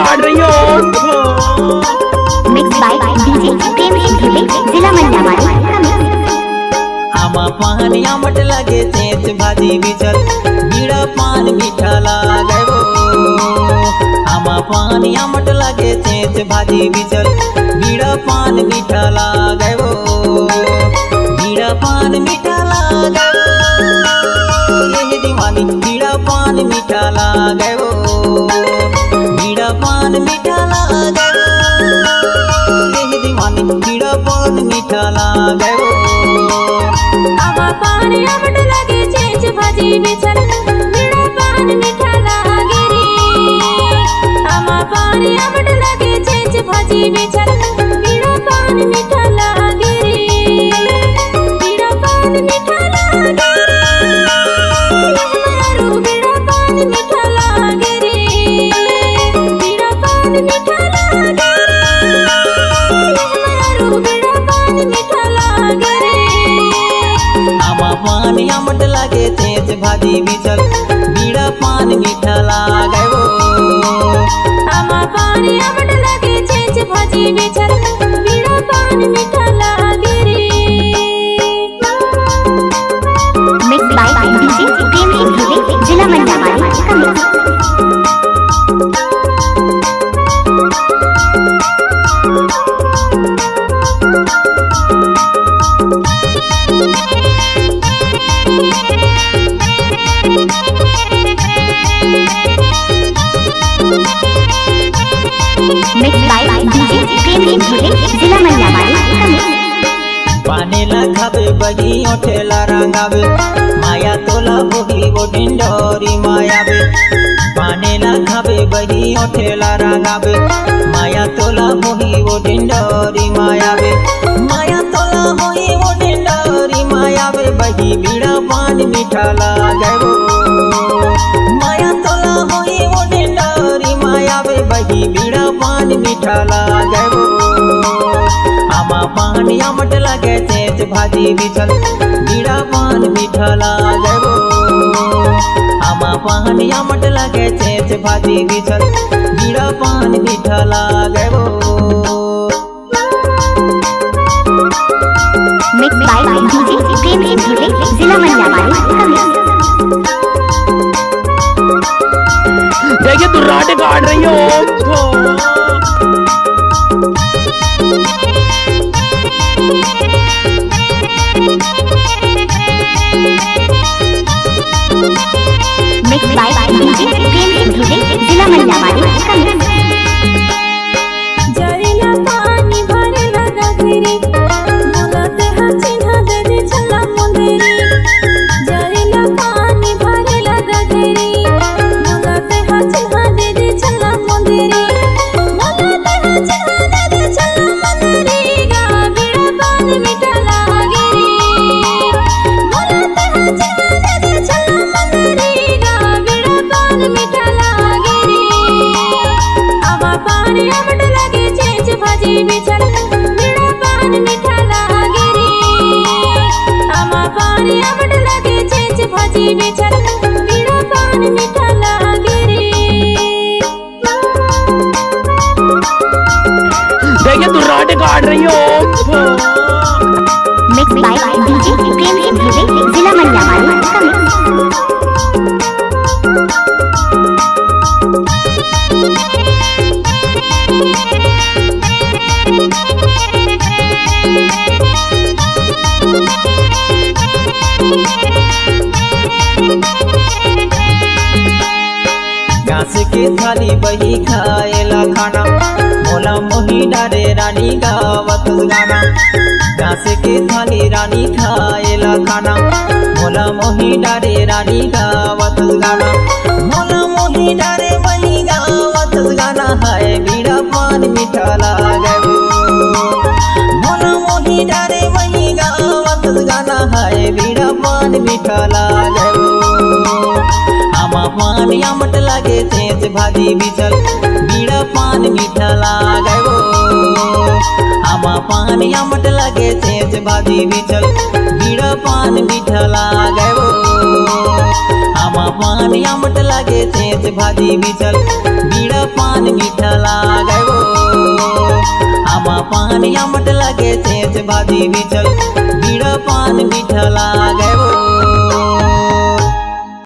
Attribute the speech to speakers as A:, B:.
A: काट रही हो।
B: Mix by DJ Prem Singh जिला मंडावाड़ी।
C: आमा पान आमट लगे चेच भाजी बिचल बीड़ा पान मीठा लागे वो। आमा पान आमट लगे चेच भाजी बिचल बीड़ा पान मीठा लागे वो। बीड़ा पान मीठा लागे वो ये दीवानी बीड़ा पान मीठा लागे वो। बीड़ा पान मीठा लागे वो ये दीवानी बीड़ा पान मीठा लागे वो।
D: आमा पान आमट लगे चेच भाजी बिचल बीड़ा पान मीठा लागे रे। आमा पान आमट लगे चेच भाजी बिचल बीड़ा पान मीठा लागे रे। बीड़ा पान मीठा लागे रे बीड़ा पान मीठा लागे रे। बीड़ा पान मीठा लागे रे बीड़ा पान मीठा लागे रे।
C: आमा पान आमट लगे चेच भाजी बिचल बीड़ा पान मीठा लागे वो।
D: आमा पान आमट लगे चेच भाजी बिचल बीड़ा पान मीठा लागे रे।
B: Mix by DJ Prem Singh जिला मंडावाड़ी। Mix by DJ Prem Singh जिला मंडावाड़ी।
C: पानेला खाबे बगी ओठेला रंगाबे माया तोला होगी वो डिंडोरी मायाबे। पानेला खाबे बगी ओठेला रंगाबे माया तोला होगी वो डिंडोरी मायाबे। माया तोला होगी वो डिंडोरी मायाबे बगी बीड़ा पान मीठा लागे वो। माया तोला होगी वो डिंडोरी मायाबे बगी बीड़ा पान मीठा लागे वो। आमा पान आमट लगे चेच भाजी बिचल बीड़ा पान मीठा लागे वो। आमा पान आमट लगे चेच भाजी बिचल बीड़ा पान मीठा लागे वो।
B: Mix by DJ Prem Singh जिला मंडावाड़ी।
A: देखिए तू राटे काट रही हो।
B: Mix by DJ Prem Singh जिला मंडावाड़ी।
D: जरिला पानी भरेला गगरी बोलत हा चिन्ह दे छला मंदिरी। जरिला पानी भरेला गगरी बोलत हा चिन्ह दे छला मंदिरी। बोलत हा चिन्ह दे छला मंदिरी गा बीड़ा पान मीठा लागे रे। बोलत हा चिन्ह दे छला मंदिरी गा बीड़ा पान मीठा लागे रे। आमा पान आमट लगे चेच भाजी बिचल बीड़ा पान मीठा लागे रे। आमा पान आमट लगे चेच भाजी बिचल बीड़ा पान मीठा लागे रे।
A: देखिए तू राटे काट रही हो।
B: Mix by DJ Prem Singh जिला मंडावाड़ी।
C: घास के थाली बही खाएला खाना मोला मोही डारे रानी गावत गाना। घास के थाली रानी खाएला खाना मोला मोही डारे रानी गावत गाना। मोला मोही डारे बही गावत गाना है बीड़ा पान मीठा लागे वो। मोला मोही डारे बही गावत गाना है बीड़ा पान मीठा लागे वो। आमा पान आमट लगे चेच भाजी बिचल बीड़ा पान मीठा लागे वो। आमा पान आमट लगे चेच भाजी बिचल बीड़ा पान मीठा लागे वो। आमा आमा पान आमट लागे छेच भाजी बिचल बीड़ा पान मीठा लागे वो आमा पान आमट लागे छेच भाजी बिचल बीड़ा पान मीठा लागे वो